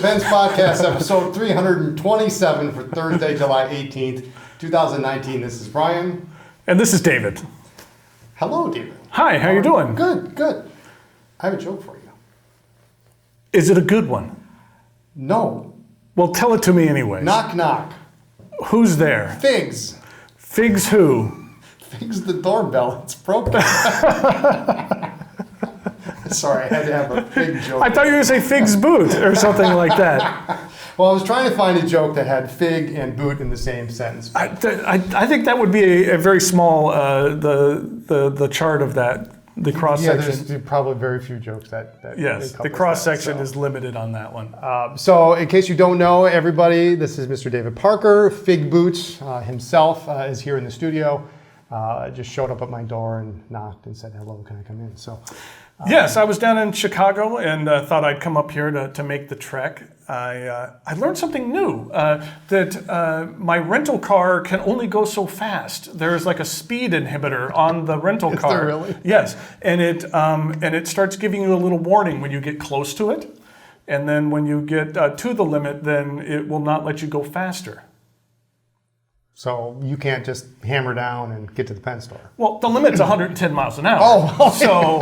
Depends Podcast, episode 327 for Thursday, July 18th, 2019. This is Brian. And this is David. Hello, David. Hi, how you doing? Good, good. I have a joke for you. Is it a good one? No. Well, tell it to me anyway. Knock, knock. Who's there? Figs. Figs who? Figs the doorbell. It's broken. Sorry, I had to have a fig joke. I thought you were going to say Fig's boot or something like that. Well, I was trying to find a joke that had fig and boot in the same sentence. I think that would be a very small, the chart of that, the cross-section. Yeah, there's probably very few jokes that yes, the cross-section is limited on that one. So in case you don't know, everybody, this is Mr. David Parker. Figboot himself is here in the studio. Just showed up at my door and knocked and said, hello, can I come in? So. Yes, I was down in Chicago and thought I'd come up here to make the trek. I learned something new, that my rental car can only go so fast. There's like a speed inhibitor on the rental car. Is there really? Yes, and it starts giving you a little warning when you get close to it, and then when you get to the limit, then it will not let you go faster. So you can't just hammer down and get to the pen store. Well, the limit's 110 miles an hour. Oh, okay. So,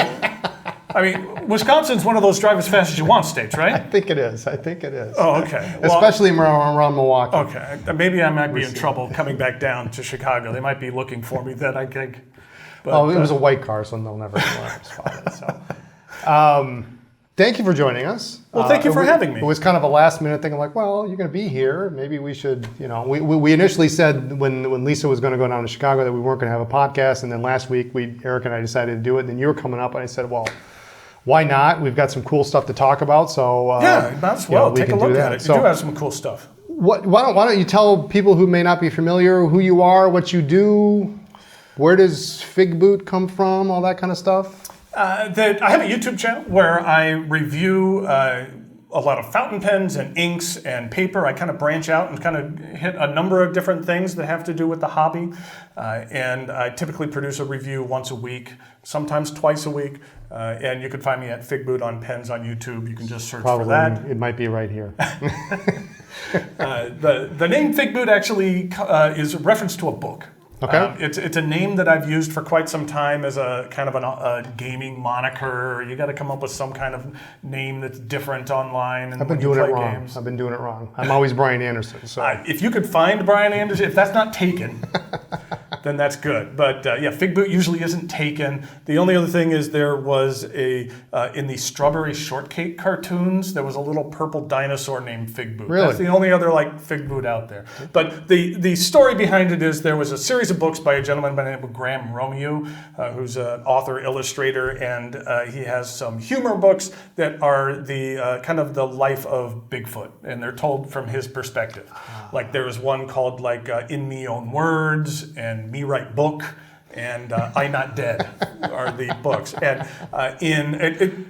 I mean, Wisconsin's one of those drive as fast as you want states, right? I think it is. Oh, okay. Well, especially around Milwaukee. Okay. Maybe I might be in trouble coming back down to Chicago. They might be looking for me then, I think. But, it was a white car, so they'll never spot it. So. Thank you for joining us. Well, thank you for having me. It was kind of a last minute thing. I'm like, well, you're going to be here. Maybe we should, we initially said when Lisa was going to go down to Chicago that we weren't going to have a podcast. And then last week, Eric and I decided to do it. And then you were coming up and I said, well, why not? We've got some cool stuff to talk about. So yeah, might as well take a look at it. So, you do have some cool stuff. Why don't you tell people who may not be familiar who you are, what you do, where does Figboot come from, all that kind of stuff? I have a YouTube channel where I review a lot of fountain pens and inks and paper. I kind of branch out and kind of hit a number of different things that have to do with the hobby. And I typically produce a review once a week, sometimes twice a week. And you can find me at Figboot on Pens on YouTube. You can just search for that. It might be right here. The name Figboot actually is a reference to a book. Okay. It's a name that I've used for quite some time as a kind of a gaming moniker. You got to come up with some kind of name that's different online. And I've been doing it wrong. Games. I've been doing it wrong. I'm always Brian Anderson. So if you could find Brian Anderson, if that's not taken, then that's good. But yeah, Figboot usually isn't taken. The only other thing is there was in the Strawberry Shortcake cartoons, there was a little purple dinosaur named Figboot. Really? That's the only other Figboot out there. But the story behind it is there was a series of books by a gentleman by the name of Graham Romeo, who's an author, illustrator, and he has some humor books that are the kind of the life of Bigfoot, and they're told from his perspective. Like there was one called In Me Own Words and Me Write Book, and I Not Dead are the books. And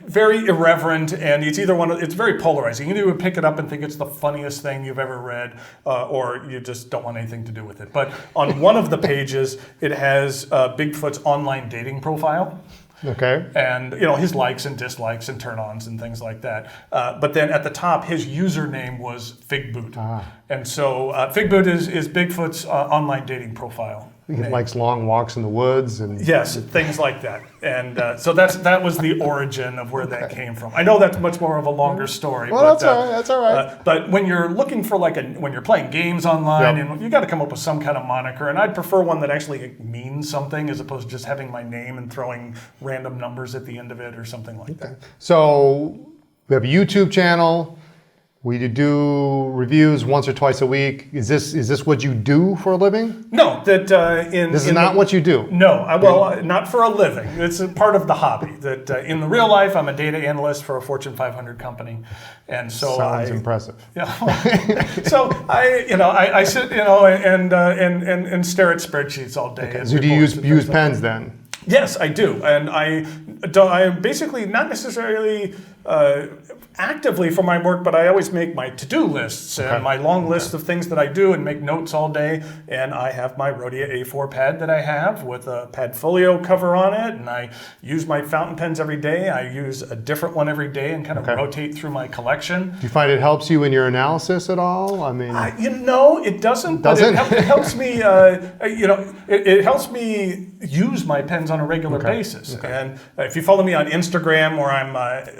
very irreverent, and it's very polarizing. You either pick it up and think it's the funniest thing you've ever read, or you just don't want anything to do with it. But on one of the pages, it has Bigfoot's online dating profile. Okay. And his likes and dislikes and turn-ons and things like that. But then at the top, his username was Figboot. And so Figboot is Bigfoot's online dating profile. He likes long walks in the woods and yes, things like that. And so that was the origin of where that came from. I know that's much more of a longer story. Well, but, that's all right. But when you're looking for when you're playing games online, and you got to come up with some kind of moniker, and I'd prefer one that actually means something as opposed to just having my name and throwing random numbers at the end of it or something like that. So we have a YouTube channel. We do reviews once or twice a week. Is this what you do for a living? No, this is not what you do. No, not for a living. It's a part of the hobby. That in the real life, I'm a data analyst for a Fortune 500 company, and so sounds impressive. Yeah. So I sit and stare at spreadsheets all day. Okay. So do you use pens then? Yes, I do, and I basically not necessarily actively for my work, but I always make my to-do lists and my long list of things that I do and make notes all day. And I have my Rhodia A4 pad that I have with a Padfolio cover on it, and I use my fountain pens every day. I use a different one every day and kind of rotate through my collection. Do you find it helps you in your analysis at all? I mean, it doesn't. But it helps me. It helps me use my pens on a regular basis. And if you follow me on Instagram, where I'm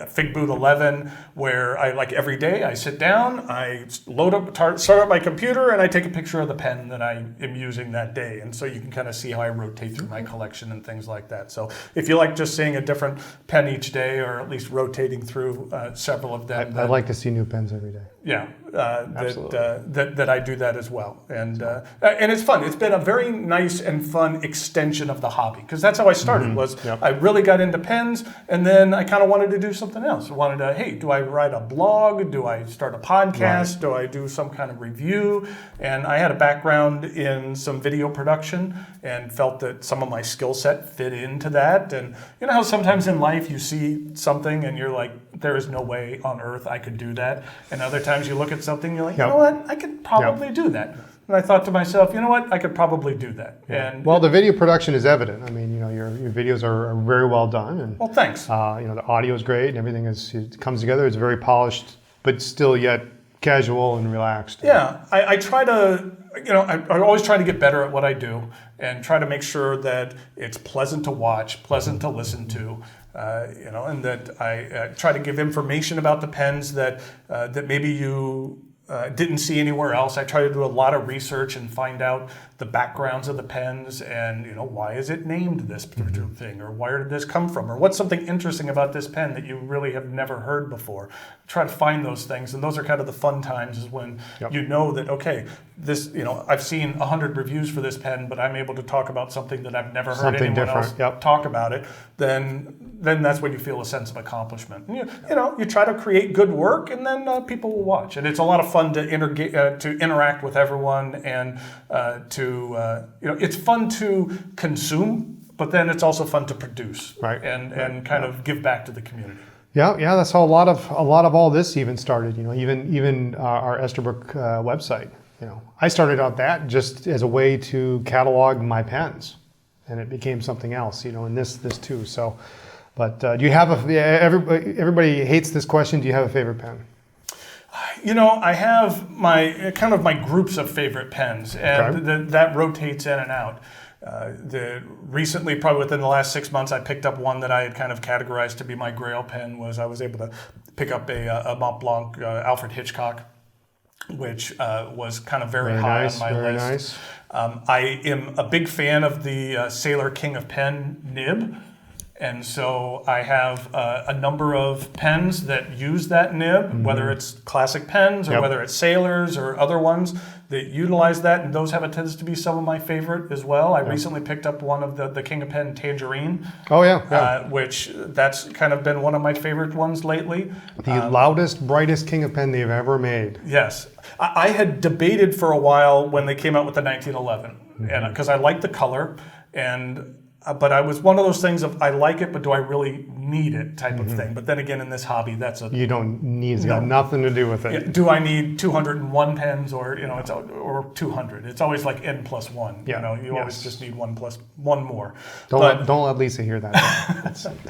Figboot 11, where I every day I sit down, I start up my computer, and I take a picture of the pen that I am using that day. And so you can kind of see how I rotate through my collection and things like that. So if you like just seeing a different pen each day, or at least rotating through several of them, I'd like to see new pens every day. Yeah, that I do that as well, and it's fun. It's been a very nice and fun extension of the hobby, because that's how I started. I really got into pens, and then I kind of wanted to do something else. I wanted to, hey, do I write a blog? Do I start a podcast? Do I do some kind of review? And I had a background in some video production, and felt that some of my skill set fit into that. And you know how sometimes in life you see something and you're like, there is no way on earth I could do that. And other times you look at something, you're like, you know what, I could probably do that. And I thought to myself, you know what, I could probably do that. And well, the video production is evident. I mean, your videos are very well done. And, well, thanks. The audio is great, and everything it comes together. It's very polished, but still yet casual and relaxed. Yeah, I try to, I always try to get better at what I do, and try to make sure that it's pleasant to watch, pleasant to listen to. And that I try to give information about the pens that maybe you didn't see anywhere else. I try to do a lot of research and find out the backgrounds of the pens, and why is it named this particular thing, or where did this come from, or what's something interesting about this pen that you really have never heard before. Try to find those things, and those are kind of the fun times, is when you know that, okay, this, I've seen 100 reviews for this pen, but I'm able to talk about something that I've never heard anyone else talk about it. Then that's when you feel a sense of accomplishment. And you try to create good work, and then people will watch, and it's a lot of fun to interact with everyone, and it's fun to consume, but then it's also fun to produce, and kind of give back to the community. Yeah, that's how a lot of all this even started. Even our Esterbrook website. I started out that just as a way to catalog my pens, and it became something else. And this too. So, but do you have everybody hates this question. Do you have a favorite pen? I have my groups of favorite pens, and that rotates in and out. Recently, probably within the last 6 months, I picked up one that I had kind of categorized to be my grail pen. I was able to pick up a Mont Blanc Alfred Hitchcock, which was kind of very high on my list. Nice. I am a big fan of the Sailor King of Pen nib. And so I have a number of pens that use that nib, whether it's classic pens or whether it's Sailors or other ones that utilize that. And those have a tendency to be some of my favorite as well. I recently picked up one of the King of Pen Tangerine. Oh, yeah. Which that's kind of been one of my favorite ones lately. The loudest, brightest King of Pen they've ever made. Yes. I had debated for a while when they came out with the 1911, and because I like the color, but I was one of those things of I like it, but do I really need it type of thing. But then again, in this hobby, you don't need it. It's got nothing to do with it. Do I need 201 pens or or 200? It's always like n plus one. Yeah. You always just need one more. Don't let Lisa hear that.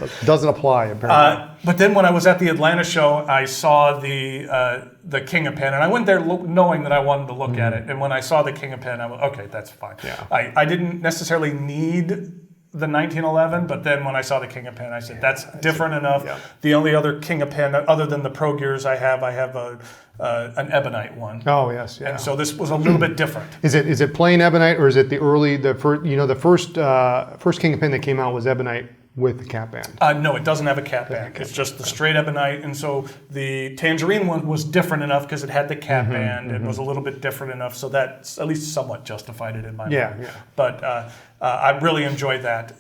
It doesn't apply apparently. But then when I was at the Atlanta show, I saw the King of Pen, and I went there knowing that I wanted to look at it. And when I saw the King of Pen, I went, okay, that's fine. Yeah. I didn't necessarily need the 1911, but then when I saw the King of Pen, I said that's different enough. Yeah. The only other King of Pen, other than the Pro Gears I have an ebonite one. Oh yes, yeah. And so this was a little bit different. Is it plain ebonite, or is it the first King of Pen that came out was ebonite with the cap band? No, it doesn't have a cap band. It's just the straight ebonite, and so the Tangerine one was different enough because it had the cap band. It was a little bit different enough, so that at least somewhat justified it in my mind. Yeah. But I really enjoy that.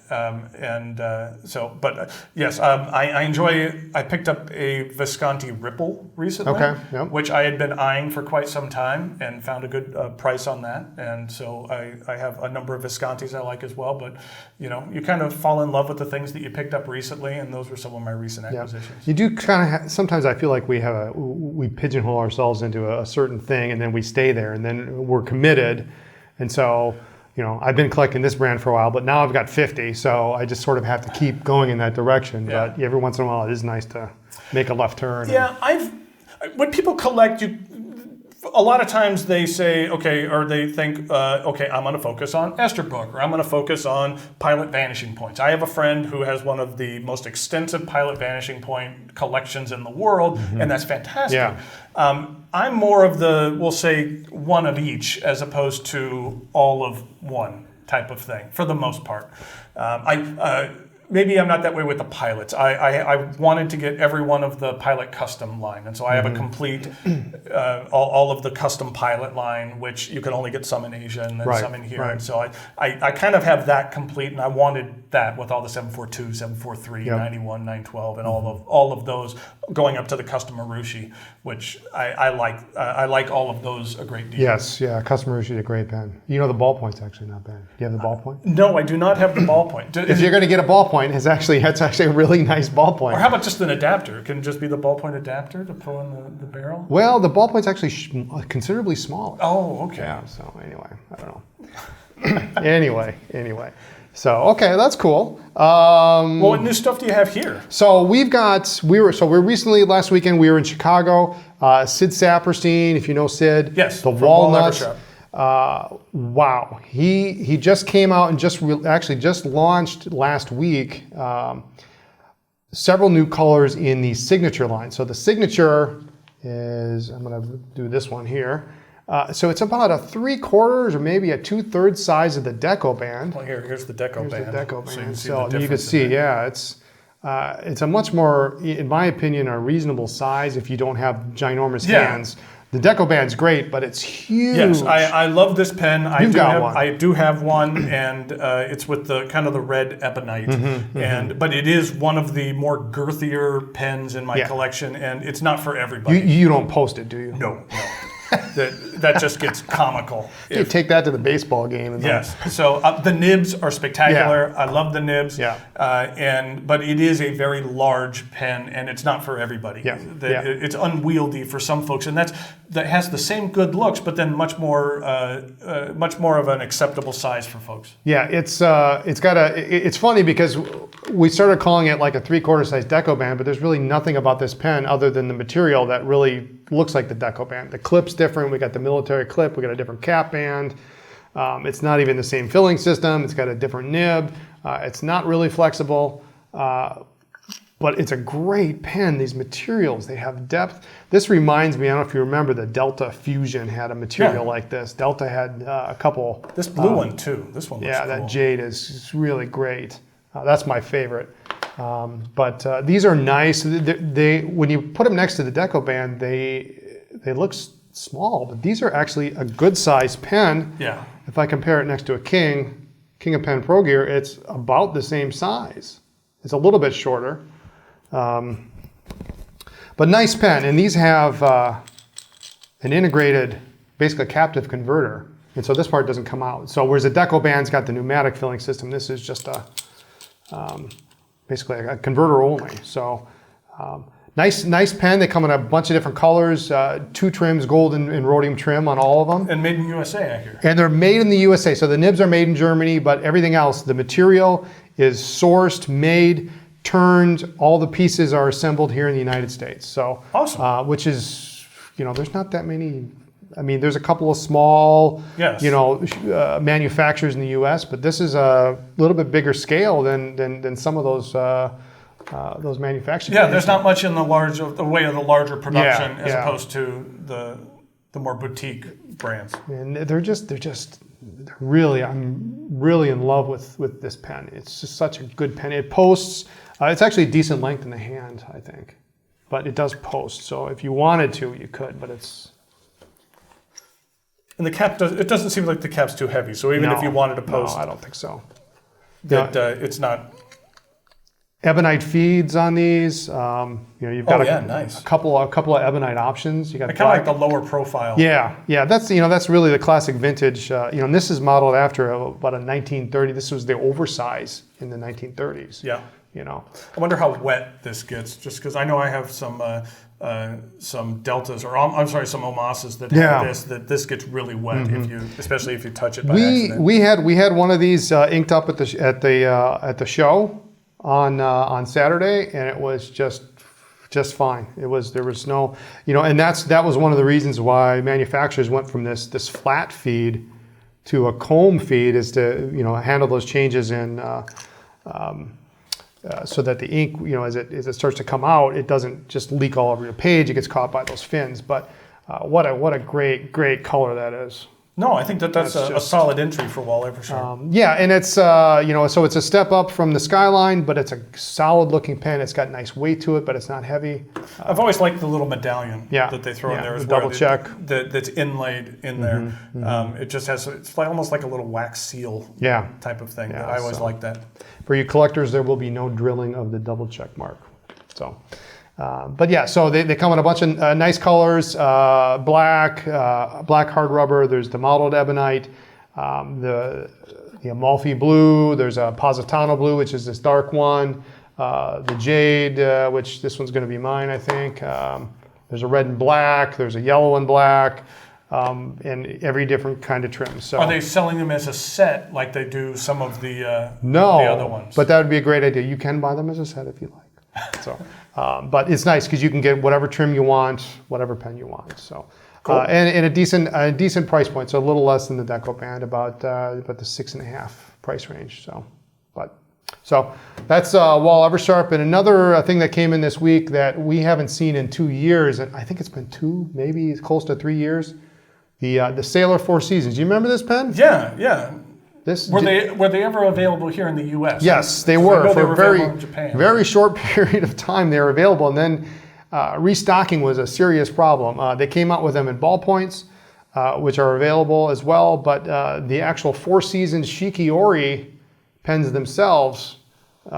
Yes, I enjoy. I picked up a Visconti Ripple recently, Okay, yep. which I had been eyeing for quite some time and found a good price on that. And so I have a number of Viscontis I like as well. But you kind of fall in love with the things that you picked up recently, and those were some of my recent acquisitions. You do kind of. Sometimes I feel like we pigeonhole ourselves into a certain thing, and then we stay there, and then we're committed, and so. I've been collecting this brand for a while, but now I've got 50, so I just sort of have to keep going in that direction. Yeah. But every once in a while, it is nice to make a left turn. Yeah, when people collect, a lot of times they say, okay, or they think, okay, I'm going to focus on Esterbrook, or I'm going to focus on Pilot Vanishing Points. I have a friend who has one of the most extensive Pilot Vanishing Point collections in the world, and that's fantastic. Yeah. I'm more of the, we'll say, one of each, as opposed to all of one type of thing, for the most part. Maybe I'm not that way with the pilots. I wanted to get every one of the Pilot custom line, and so I have a complete, all of the custom Pilot line, which you can only get some in Asia and then some in here. Right. And so I kind of have that complete, and I wanted that with all the 742, 743, 91, 912, and all of those going up to the custom Marushi, which I like. I like all of those a great deal. Yes, yeah, custom Marushi is a great pen. The Ballpoint's actually not bad. Do you have the Ballpoint? No, I do not have the Ballpoint. If you're going to get a Ballpoint, it's actually a really nice ballpoint. Or how about just an adapter? It can just be the ballpoint adapter to pull in the barrel? Well, the ballpoint's actually considerably smaller. Oh, okay. Yeah, so anyway, I don't know. anyway. So, okay, that's cool. Well, what new stuff do you have here? So we're recently, last weekend, we were in Chicago. Sid Saperstein, if you know Sid. Yes, The from Walnuts. Wahl-Eversharp. Wow, he just came out and just launched last week several new colors in the Signature line. So the Signature is, I'm going to do this one here. So it's about a 3/4 or maybe a 2/3 size of the Decoband. Well, here's the Decoband. Here's the Decoband. So You can see, yeah, it's a much more, in my opinion, a reasonable size if you don't have ginormous hands. The Decoband's great, but it's huge. Yes, I love this pen. You've got one. I do have one, and it's with the kind of the red ebonite. But it is one of the more girthier pens in my collection, and it's not for everybody. You don't post it, do you? No. That just gets comical. You take that to the baseball game. And yes. So the nibs are spectacular. Yeah. I love the nibs. Yeah. But it is a very large pen, and it's not for everybody. Yeah. It's unwieldy for some folks, and that has the same good looks, but then much more of an acceptable size for folks. Yeah. It's funny because we started calling it like a 3/4 size Decoband, but there's really nothing about this pen other than the material that really looks like the Decoband. The clip's different. We got the military clip. We got a different cap band. It's not even the same filling system. It's got a different nib. It's not really flexible, but it's a great pen. These materials, they have depth. This reminds me, I don't know if you remember, the Delta Fusion had a material like this. Delta had a couple. This blue one too. This one looks cool. That jade is really great. That's my favorite. But these are nice. They when you put them next to the Decoband, they look small, but these are actually a good size pen. Yeah. If I compare it next to a King of Pen Pro Gear, it's about the same size. It's a little bit shorter, but nice pen. And these have an integrated, basically captive converter, and so this part doesn't come out. So whereas the Decoband's got the pneumatic filling system, this is just basically a converter only. So. Nice pen. They come in a bunch of different colors, 2 trims, gold and rhodium trim on all of them. And made in USA, I hear. And they're made in the USA. So the nibs are made in Germany, but everything else, the material is sourced, made, turned. All the pieces are assembled here in the United States. So, awesome. Which is, there's not that many. I mean, there's a couple of small, manufacturers in the U.S., but this is a little bit bigger scale than some of those manufacturers. Yeah, there's not much in the way of the larger production as opposed to the more boutique brands. And I'm really in love with this pen. It's just such a good pen. It posts. It's actually a decent length in the hand, I think, but it does post. So if you wanted to, you could. But And the cap it doesn't seem like the cap's too heavy. So even if you wanted to post, no, I don't think so. that it's not. Ebonite feeds on these. You've got nice. a couple of ebonite options. You got I kind of like the lower profile. Yeah. That's really the classic vintage. And this is modeled after about a 1930. This was the oversize in the 1930s. Yeah. I wonder how wet this gets. Just because I know I have some deltas, or I'm sorry, some Omases that have this. That this gets really wet especially if you touch it by accident. We had one of these inked up at the show on Saturday, and it was just fine. There was no, and that was one of the reasons why manufacturers went from this flat feed to a comb feed, is to handle those changes in so that the ink, as it starts to come out, it doesn't just leak all over your page. It gets caught by those fins. But what a great color that is. No, I think that's a solid entry for Wahl-Eversharp. And it's so it's a step up from the Skyline, but it's a solid looking pen. It's got nice weight to it, but it's not heavy. I've always liked the little medallion that they throw in there as well. Double check that's inlaid in there. It just has almost like a little wax seal type of thing. Yeah, I always like that. For you collectors, there will be no drilling of the double check mark. So. So they come in a bunch of nice colors, black hard rubber. There's the mottled ebonite, the Amalfi blue. There's a Positano blue, which is this dark one. The jade, which this one's going to be mine, I think. There's a red and black. There's a yellow and black, and every different kind of trim. So are they selling them as a set like they do some of the other ones? But that would be a great idea. You can buy them as a set if you like. So. But it's nice because you can get whatever trim you want, whatever pen you want. So, cool. And a decent price point. So a little less than the Decoband, about the 6.5 price range. So that's Wahl-Eversharp. And another thing that came in this week that we haven't seen in 2 years, and I think it's been 2, maybe close to 3 years. The Sailor Four Seasons. Do you remember this pen? Yeah. Were they ever available here in the U.S.? Yes, they were. For a very very short period of time they were available, and then restocking was a serious problem. They came out with them in ballpoints, which are available as well, but the actual Four Seasons Shikiori pens themselves, we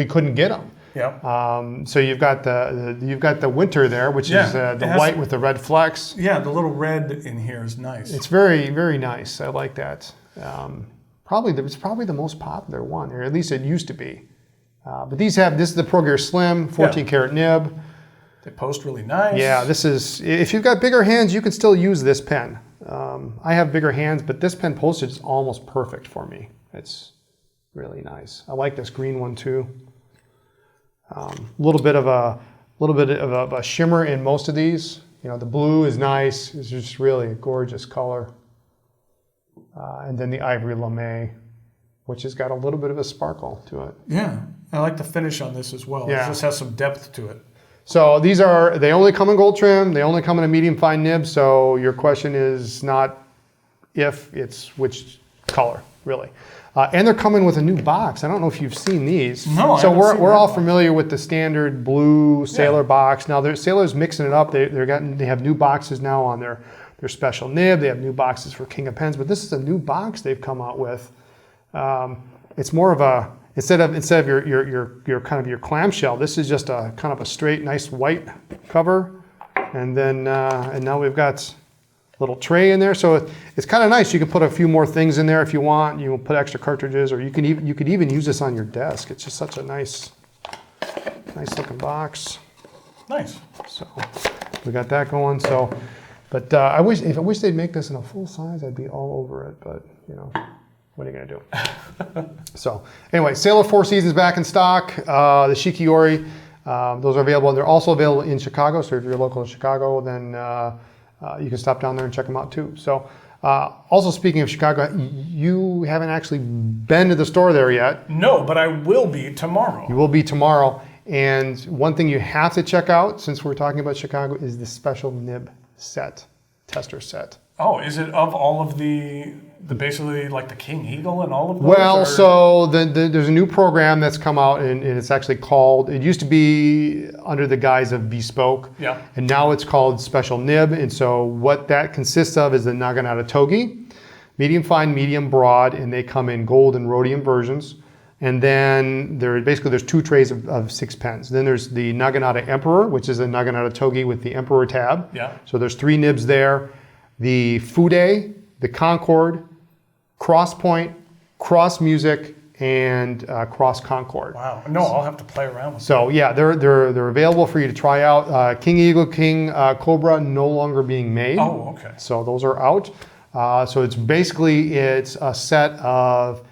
couldn't get them. Yeah. So you've got the winter there, which is the white with the red flecks. Yeah, the little red in here is nice. It's very, very nice. I like that. It's probably the most popular one, or at least it used to be. But this is the Pro Gear Slim, 14 karat nib. They post really nice. Yeah, if you've got bigger hands, you can still use this pen. I have bigger hands, but this pen postage is almost perfect for me. It's really nice. I like this green one too. A little bit of a shimmer in most of these. The blue is nice. It's just really a gorgeous color. And then the Ivory Lame, which has got a little bit of a sparkle to it. Yeah, I like the finish on this as well. Yeah. It just has some depth to it. So they only come in gold trim. They only come in a medium fine nib. So your question is not if, it's which color, really. And they're coming with a new box. I don't know if you've seen these. No, so we're all familiar with the standard blue Sailor box. Now Sailor's mixing it up. They have new boxes now on their special nib. They have new boxes for King of Pens, but this is a new box they've come out with. It's more of a instead of your kind of your clamshell. This is just a kind of a straight, nice white cover, and then and now we've got little tray in there, so it's kind of nice. You can put a few more things in there if you want. You can put extra cartridges, or you could even use this on your desk. It's just such a nice looking box. Nice. So we got that going. So, but I wish they'd make this in a full size. I'd be all over it. But what are you gonna do? So anyway, Sailor Four Seasons back in stock. The Shikiori, those are available. They're also available in Chicago. So if you're local in Chicago, then you can stop down there and check them out too. So also speaking of Chicago, you haven't actually been to the store there yet. No, but I will be tomorrow. You will be tomorrow. And one thing you have to check out, since we're talking about Chicago, is the special nib set, tester set. Oh, is it of all of the basically like the King Eagle and all of those? Well, or? so there's a new program that's come out, and it's actually called, it used to be under the guise of Bespoke, Yeah. and now it's called Special Nib. And so what that consists of is the Naginata Togi, medium fine, medium broad, and they come in gold and rhodium versions. And then there's 2 trays of 6 pens. Then there's the Naginata Emperor, which is a Naginata Togi with the Emperor tab. Yeah. So there's 3 nibs there. The Fude, the Concord, Cross Point, Cross Music, and Cross Concord. Wow. No, I'll have to play around with So yeah, they're available for you to try out. King Eagle, King Cobra no longer being made. Oh, okay. So those are out. So it's a set of,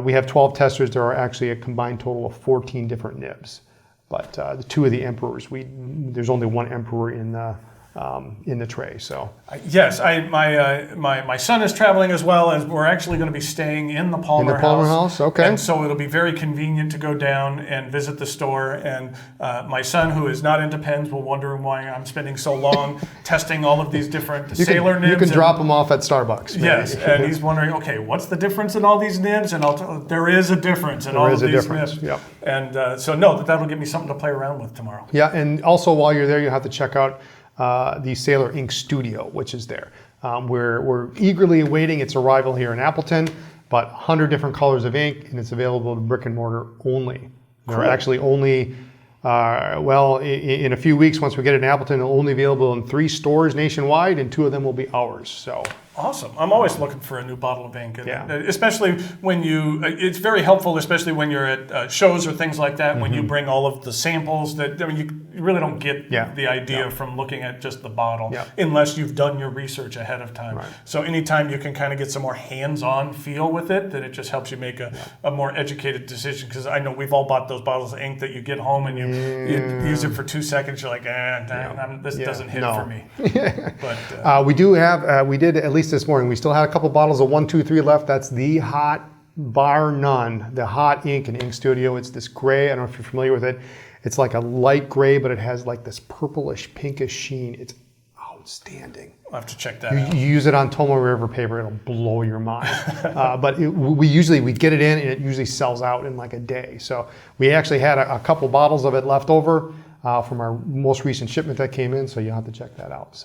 we have 12 testers. There are actually a combined total of 14 different nibs. But the 2 of the Emperors, there's only 1 Emperor in the tray. So Yes, my son is traveling as well, and we're actually going to be staying in the Palmer House. Okay. And so it'll be very convenient to go down and visit the store. And my son, who is not into pens, will wonder why I'm spending so long testing all of these different sailor nibs. You can drop them off at Starbucks. Maybe. Yes, and he's wondering, okay, what's the difference in all these nibs? And I'll tell him, there is a difference in all of these nibs. Yep. And so no, that'll give me something to play around with tomorrow. Yeah, and also while you're there, you have to check out the Sailor Ink Studio, which is there. We're eagerly awaiting its arrival here in Appleton, but 100 different colors of ink, and it's available to brick and mortar only. There are actually only, in a few weeks, once we get it in Appleton, it'll only be available in 3 stores nationwide, and 2 of them will be ours. So. Awesome. I'm always looking for a new bottle of ink. And Yeah. especially when it's very helpful, especially when you're at shows or things like that, when you bring all of the samples you really don't get the idea from looking at just the bottle unless you've done your research ahead of time. Right. So anytime you can kind of get some more hands-on feel with it, then it just helps you make a more educated decision. Because I know we've all bought those bottles of ink that you get home and you use it for 2 seconds, you're like, this doesn't hit for me. But we did at least this morning. We still had a couple bottles of 1, 2, 3 left. That's the hot, bar none, the hot ink and ink studio. It's this gray. I don't know if you're familiar with it. It's like a light gray, but it has like this purplish, pinkish sheen. It's outstanding. I'll have to check that out. You use it on Tomo River paper, it'll blow your mind. But we get it in, and it usually sells out in like a day. So we actually had a couple bottles of it left over from our most recent shipment that came in. So you'll have to check that out.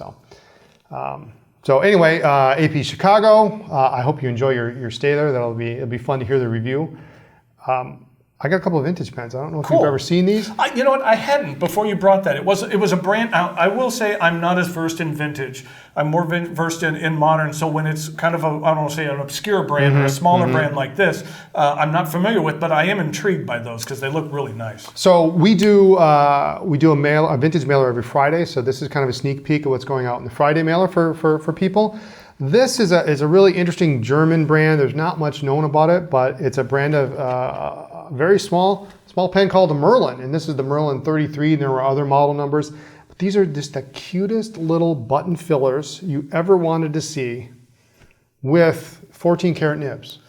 So anyway, AP Chicago, I hope you enjoy your stay there. It'll be fun to hear the review. I got a couple of vintage pens. I don't know if you've ever seen these. You know what? I hadn't before you brought that. It was a brand. I will say I'm not as versed in vintage. I'm more versed in modern. So when it's kind of I don't want to say an obscure brand or a smaller brand like this, I'm not familiar with, but I am intrigued by those because they look really nice. So we do a vintage mailer every Friday. So this is kind of a sneak peek of what's going out in the Friday mailer for people. This is a really interesting German brand. There's not much known about it, but it's a brand of a very small pen called a Merlin, and this is the Merlin 33, and there were other model numbers. But these are just the cutest little button fillers you ever wanted to see with 14 karat nibs.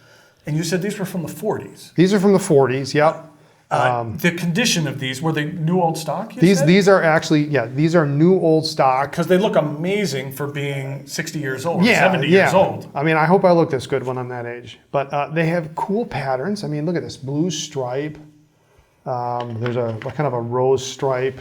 And you said these were from the 40s. These are from the 40s, yep. The condition of these, were they new old stock? These are actually, these are new old stock. Because they look amazing for being 60 years old, 70 years old. I mean, I hope I look this good when I'm that age. But they have cool patterns. I mean, look at this blue stripe. There's a kind of a rose stripe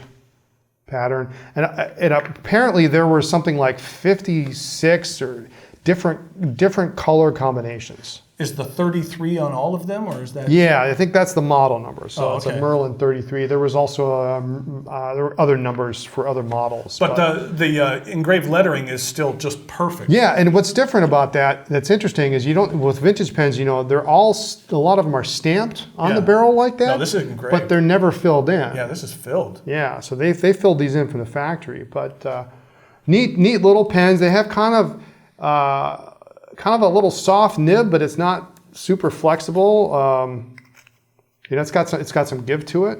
pattern. And apparently there were something like 56 or different color combinations. Is the 33 on all of them, or is that? Yeah, I think that's the model number. So it's a Merlin 33. There was also there were other numbers for other models. But the engraved lettering is still just perfect. Yeah, and what's different about that's interesting is with vintage pens, they're all a lot of them are stamped on the barrel like that. No, this is engraved. But they're never filled in. Yeah, this is filled. Yeah, so they filled these in from the factory. But neat little pens. They have kind of a little soft nib, but it's not super flexible. It's got some give to it.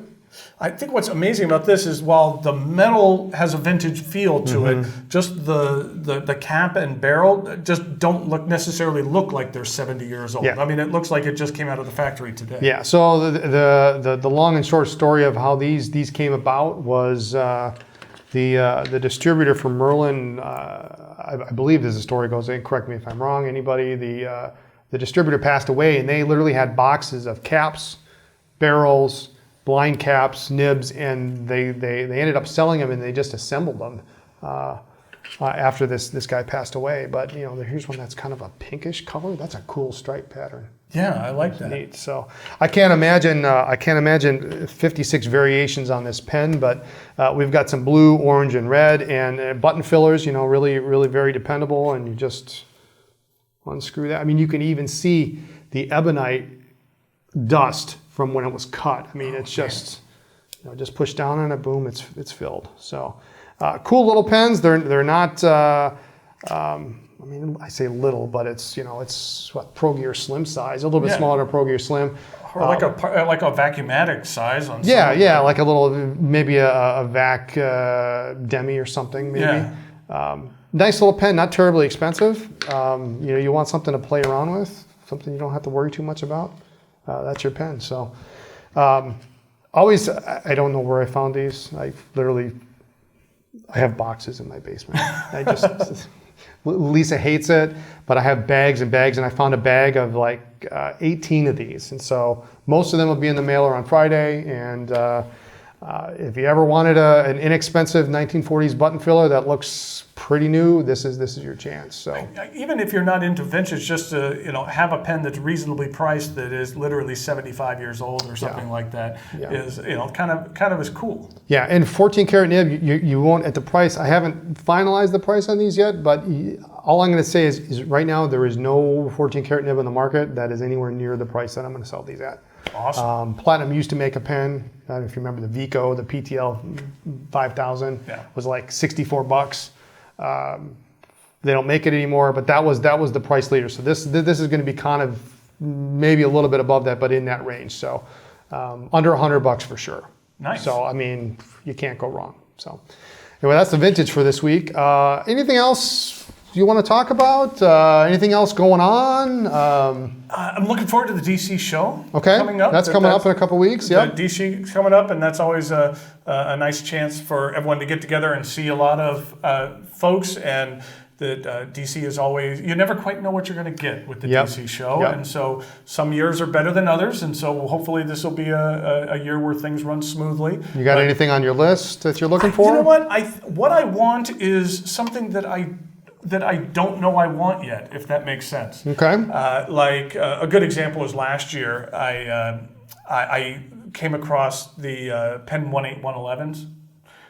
I think what's amazing about this is while the metal has a vintage feel to it, just the cap and barrel just don't necessarily look like they're 70 years old. Yeah. I mean, it looks like it just came out of the factory today. Yeah. So the long and short story of how these came about was the distributor for Merlin, I believe as the story goes, and correct me if I'm wrong, anybody, the distributor passed away, and they literally had boxes of caps, barrels, blind caps, nibs, and they ended up selling them, and they just assembled them after this guy passed away. But here's one that's kind of a pinkish color. That's a cool stripe pattern. Yeah, I like that. Neat. So I can't imagine 56 variations on this pen, but we've got some blue, orange, and red, and button fillers. Really, really very dependable. And you just unscrew that. I mean, you can even see the ebonite dust from when it was cut. I mean, it's just just push down on it, boom, it's filled. So cool little pens. They're not. I mean, I say little, but it's what, Pro Gear Slim size, a little bit smaller than Pro Gear Slim, or like a Vacuumatic size on. Yeah, like a little, maybe a Vac Demi or something, maybe. Yeah. Nice little pen, not terribly expensive. You want something to play around with, something you don't have to worry too much about. That's your pen. So, always, I don't know where I found these. I have boxes in my basement. Lisa hates it, but I have bags and bags, and I found a bag of like 18 of these. And so most of them will be in the mailer on Friday. And if you ever wanted an inexpensive 1940s button filler that looks pretty new, this is your chance. So even if you're not into vintage, just to have a pen that's reasonably priced that is literally 75 years old or something like that is kind of is cool. Yeah, and 14 karat nib, you won't at the price. I haven't finalized the price on these yet, but all I'm going to say is right now there is no 14 karat nib on the market that is anywhere near the price that I'm going to sell these at. Awesome. Platinum used to make a pen. I don't know if you remember the Vico, the PTL 5000 was like $64. They don't make it anymore, but that was the price leader. So this is going to be kind of maybe a little bit above that, but in that range. So under $100 for sure. Nice. So I mean, you can't go wrong. So anyway, that's the vintage for this week. Anything else you want to talk about? Anything else going on? I'm looking forward to the DC show. Okay, coming up. That's coming up in a couple weeks. Yeah, DC is coming up, and that's always a nice chance for everyone to get together and see a lot of folks. And that DC is always, you never quite know what you're going to get with the DC show. And so some years are better than others. And so hopefully this will be a year where things run smoothly. You got anything on your list that you're looking for? You know what? What I want is something that I don't know I want yet, if that makes sense. Okay. Like a good example is last year, I came across the Pen 18111s.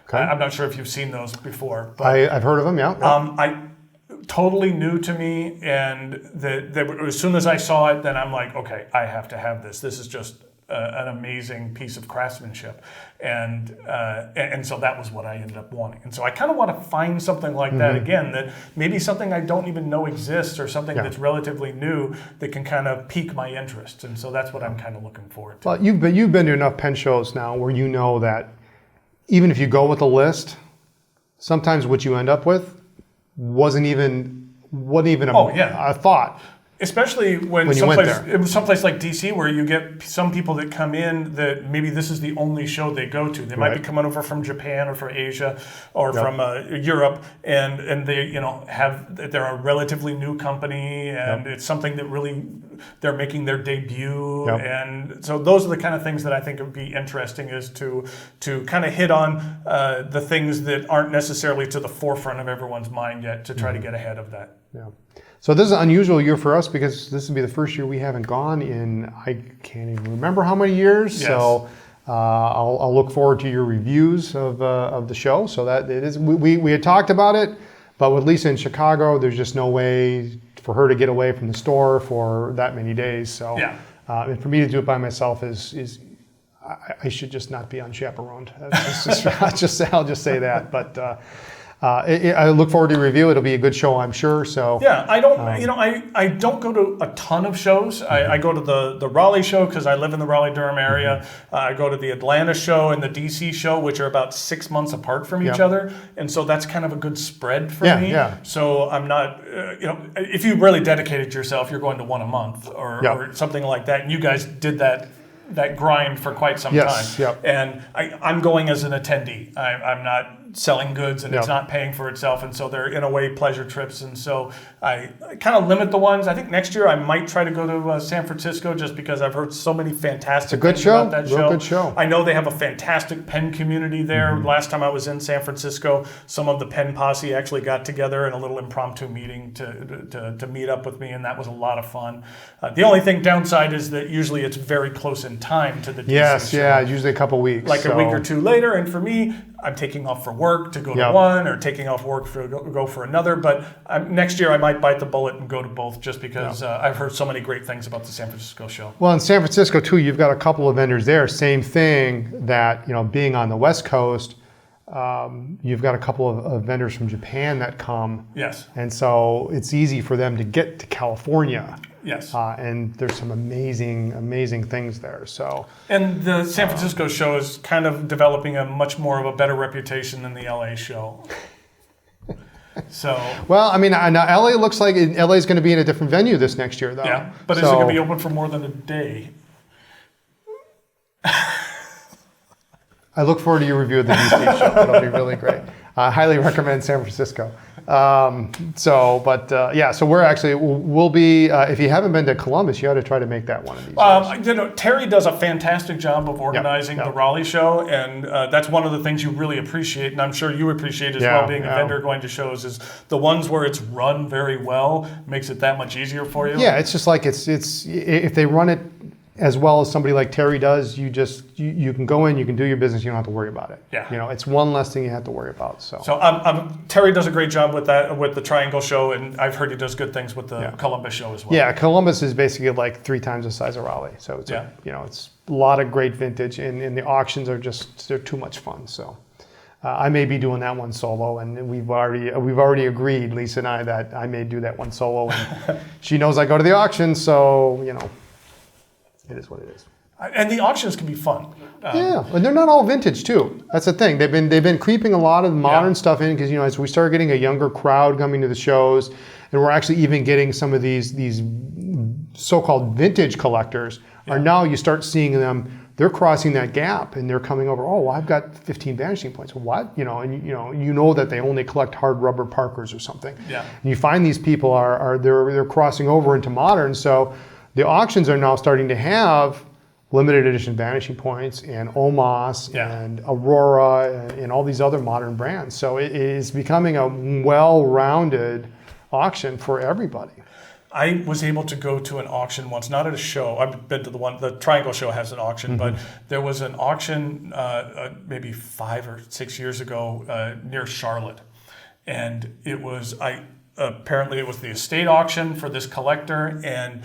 Okay. I'm not sure if you've seen those before. But, I've heard of them, yeah. Totally new to me, and as soon as I saw it, then I'm like, okay, I have to have this. This is just an amazing piece of craftsmanship, and so that was what I ended up wanting. And so I kind of want to find something like that again, that maybe something I don't even know exists, or something that's relatively new that can kind of pique my interest. And so that's what I'm kind of looking forward to. Well, you've been to enough pen shows now where you know that even if you go with a list, sometimes what you end up with wasn't even a thought. Especially when someplace like DC, where you get some people that come in that maybe this is the only show they go to. They might be coming over from Japan or from Asia or from Europe, and they they're a relatively new company, and it's something that really they're making their debut, and so those are the kind of things that I think would be interesting, is to kind of hit on the things that aren't necessarily to the forefront of everyone's mind yet, to try to get ahead of that. Yeah. So this is an unusual year for us because this will be the first year we haven't gone in, I can't even remember how many years. Yes. So I'll look forward to your reviews of the show. So that it is, we had talked about it, but with Lisa in Chicago, there's just no way for her to get away from the store for that many days. So and for me to do it by myself is I should just not be unchaperoned. I'll just say that, but. I look forward to your review. It'll be a good show, I'm sure. So I don't, I don't go to a ton of shows. I go to the Raleigh show because I live in the Raleigh-Durham area. I go to the Atlanta show and the DC show, which are about 6 months apart from each other, and so that's kind of a good spread for me. Yeah. So I'm not, if you really dedicated yourself, you're going to one a month or something like that. And you guys did that grind for quite some time. And I'm going as an attendee. I'm not selling goods and it's Yep. not paying for itself, and so they're in a way pleasure trips, and so I kind of limit the ones. I think next year I might try to go to San Francisco just because I've heard so many fantastic good things show. about that Real show. good show. I know they have a fantastic pen community there. Last time I was in San Francisco, some of the pen posse actually got together in a little impromptu meeting to meet up with me, and that was a lot of fun. The only thing downside is that usually it's very close in time to the DC Yes, show. yeah, usually a couple weeks. Like a week or two later, and for me, I'm taking off for work to go to Yep. one, or taking off work to go for another. But next year, I might bite the bullet and go to both, just because I've heard so many great things about the San Francisco show. Well, in San Francisco too, you've got a couple of vendors there. Same thing, that being on the West Coast, you've got a couple of vendors from Japan that come. Yes. And so it's easy for them to get to California. Yes. And there's some amazing things there. So. And the San Francisco show is kind of developing a much more of a better reputation than the LA show. So. Well, I mean, now LA looks like LA is going to be in a different venue this next year, though. Yeah, but is it going to be open for more than a day? I look forward to your review of the DC show. It'll be really great. I highly recommend San Francisco. So we're actually, we'll be, if you haven't been to Columbus, you ought to try to make that one of these days. Terry does a fantastic job of organizing Yep. the Raleigh show, and that's one of the things you really appreciate, and I'm sure you appreciate as well, being a vendor going to shows, is the ones where it's run very well makes it that much easier for you. Yeah, it's just like it's if they run it as well as somebody like Terry does, you can go in, you can do your business, you don't have to worry about it. Yeah. It's one less thing you have to worry about. So Terry does a great job with that, with the Triangle show, and I've heard he does good things with the Columbus show as well. Yeah, Columbus is basically like 3 times the size of Raleigh. So it's it's a lot of great vintage, and the auctions are they're too much fun. So I may be doing that one solo, and we've already agreed, Lisa and I, that I may do that one solo, and she knows I go to the auction, so it is what it is. And the auctions can be fun. Yeah, and they're not all vintage too. That's the thing. They've been creeping a lot of modern stuff in, because as we start getting a younger crowd coming to the shows, and we're actually even getting some of these so-called vintage collectors are now, you start seeing them. They're crossing that gap, and they're coming over. Oh, well, I've got 15 vanishing points. What? And you know that they only collect hard rubber Parkers or something. Yeah. And you find these people they're crossing over into modern. So the auctions are now starting to have limited edition vanishing points and Omos and Aurora and all these other modern brands. So it is becoming a well-rounded auction for everybody. I was able to go to an auction once, not at a show. I've been to the Triangle show has an auction, but there was an auction maybe 5 or 6 years ago near Charlotte. And it was, apparently it was the estate auction for this collector, and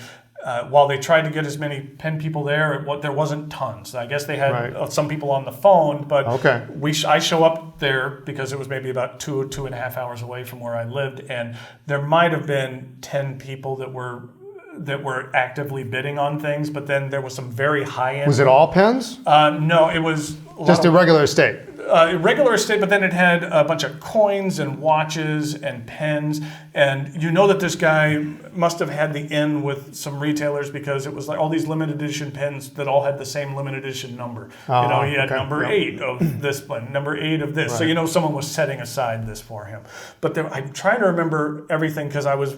while they tried to get as many pen people there, there wasn't tons. I guess they had some people on the phone, but I show up there because it was maybe about 2.5 hours away from where I lived, and there might have been 10 people that were actively bidding on things, but then there was some very high end. Was it all pens? No, it was just a regular estate. Regular estate, but then it had a bunch of coins and watches and pens, and that this guy must have had the in with some retailers, because it was like all these limited edition pens that all had the same limited edition number. He had number 8 of this one, number 8 of this. Right. So someone was setting aside this for him. But I'm trying to remember everything, because I was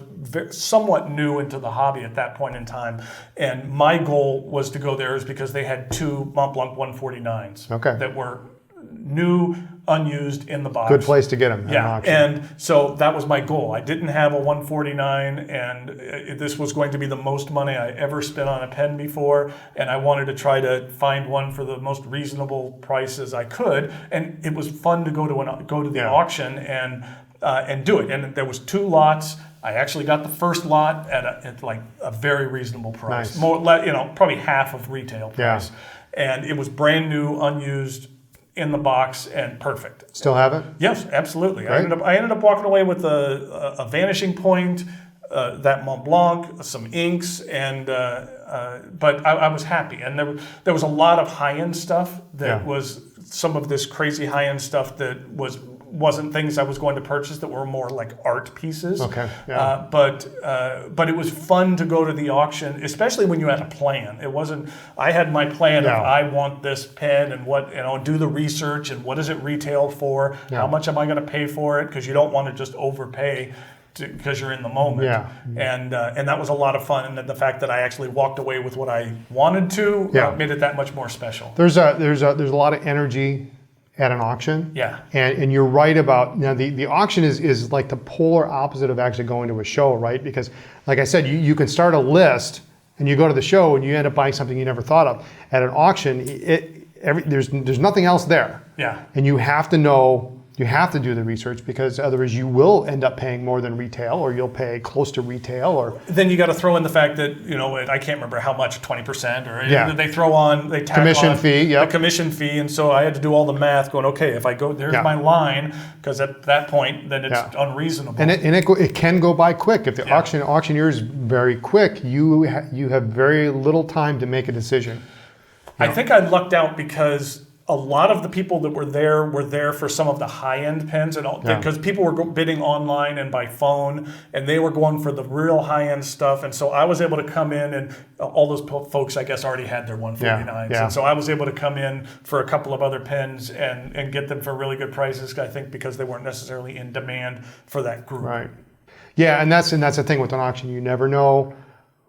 somewhat new into the hobby at that point in time, and my goal was to go there is because they had 2 Mont Blanc 149s that were new, unused, in the box. Good place to get them. Yeah, and so that was my goal. I didn't have a 149, and this was going to be the most money I ever spent on a pen before, and I wanted to try to find one for the most reasonable prices I could, and it was fun to go to the auction and do it. And there was 2 lots. I actually got the first lot at like a very reasonable price, more probably half of retail price, and it was brand new, unused, in the box, and perfect. Still have it? Yes, absolutely. I ended up walking away with a vanishing point, that Mont Blanc, some inks, and but I was happy. And there was a lot of high end stuff that was some of this crazy high end stuff that was wasn't things I was going to purchase that were more like art pieces. Okay. Yeah. But it was fun to go to the auction, especially when you had a plan. It wasn't. I had my plan of I want this pen and what do the research and what does it retail for? Yeah. How much am I going to pay for it? Because you don't want to just overpay because you're in the moment. Yeah. And that was a lot of fun. And then the fact that I actually walked away with what I wanted to made it that much more special. There's a lot of energy at an auction. Yeah. And you're right about the auction is like the polar opposite of actually going to a show, right? Because like I said, you can start a list and you go to the show and you end up buying something you never thought of. At an auction, there's nothing else there. Yeah. And you have to know. You have to do the research because otherwise you will end up paying more than retail, or you'll pay close to retail. Or then you got to throw in the fact that I can't remember how much, 20%, or they throw on commission fee, the commission fee, and so I had to do all the math. Going okay, if I go there's my line, because at that point then it's unreasonable. And it can go by quick if the auctioneer is very quick. You have very little time to make a decision. I think I lucked out because a lot of the people that were there for some of the high-end pens, and because people were bidding online and by phone, and they were going for the real high-end stuff. And so I was able to come in, and all those folks, I guess, already had their 149s. Yeah. And so I was able to come in for a couple of other pens and get them for really good prices, I think, because they weren't necessarily in demand for that group. Right. Yeah, and that's the thing with an auction. You never know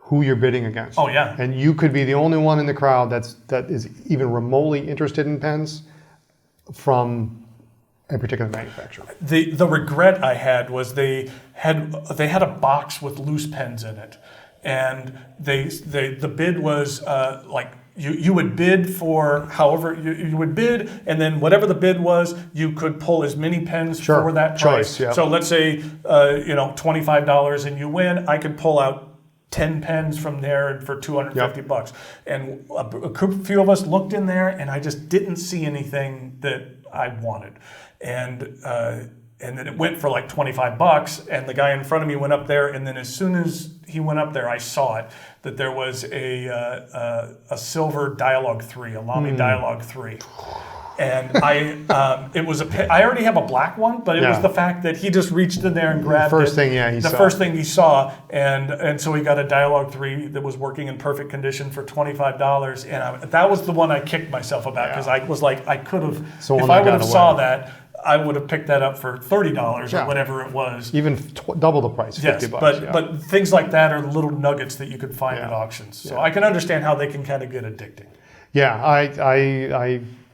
who you're bidding against. Oh yeah. And you could be the only one in the crowd that is even remotely interested in pens from a particular manufacturer. The regret I had was they had a box with loose pens in it, and the bid was like you would bid for however you would bid, and then whatever the bid was, you could pull as many pens for that price. Yeah. So let's say $25 and you win, I could pull out 10 pens from there for $250. And a few of us looked in there, and I just didn't see anything that I wanted. And then it went for like $25, and the guy in front of me went up there, and then as soon as he went up there, I saw it, that there was a silver Dialogue 3, a Lamy Dialogue 3. And it was I already have a black one, but it was the fact that he just reached in there and grabbed the first thing he saw, and so he got a Dialogue 3 that was working in perfect condition for $25, and that was the one I kicked myself about, because I was like, I could have, if I would have saw that, I would have picked that up for $30 or whatever it was. Even double the price, $50. But things like that are little nuggets that you can find at auctions. So I can understand how they can kind of get addicting. Yeah,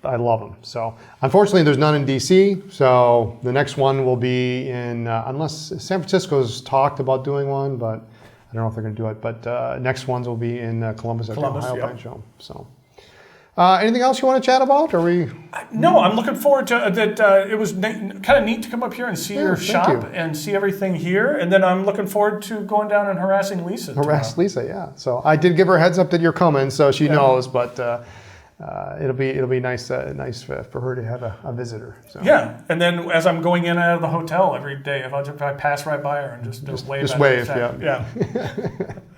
I love them. So unfortunately, there's none in DC. So the next one will be in, unless San Francisco's talked about doing one, but I don't know if they're going to do it. But next ones will be in Columbus at the Ohio Pen Show. So anything else you want to chat about? No, I'm looking forward to that. It was kind of neat to come up here and see your shop and see everything here. And then I'm looking forward to going down and harassing Lisa. Lisa, yeah. So I did give her a heads up that you're coming, so she knows. But it'll be nice for her to have a visitor. So. Yeah, and then as I'm going in and out of the hotel every day, if I pass right by her and just wave. Just wave, yeah.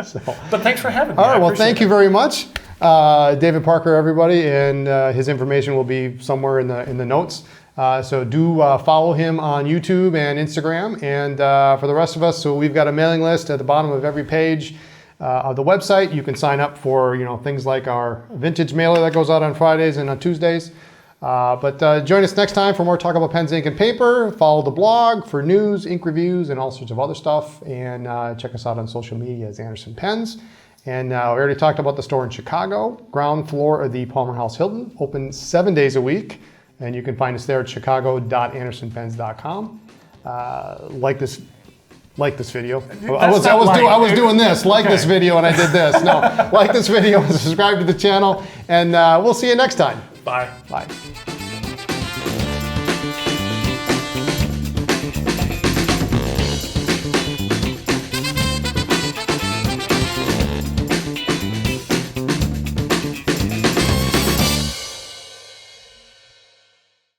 So. But thanks for having me. All right, well, thank you very much, David Parker, everybody, and his information will be somewhere in the notes. So do follow him on YouTube and Instagram, and for the rest of us, so we've got a mailing list at the bottom of every page. Of the website, you can sign up for things like our vintage mailer that goes out on Fridays and on Tuesdays. But join us next time for more talk about pens, ink, and paper. Follow the blog for news, ink reviews, and all sorts of other stuff. And check us out on social media as Anderson Pens. And we already talked about the store in Chicago, ground floor of the Palmer House Hilton, open 7 days a week. And you can find us there at chicago.andersonpens.com. Like this video. I was doing this. This video, and I did this. No, like this video, subscribe to the channel, and we'll see you next time. Bye. Bye.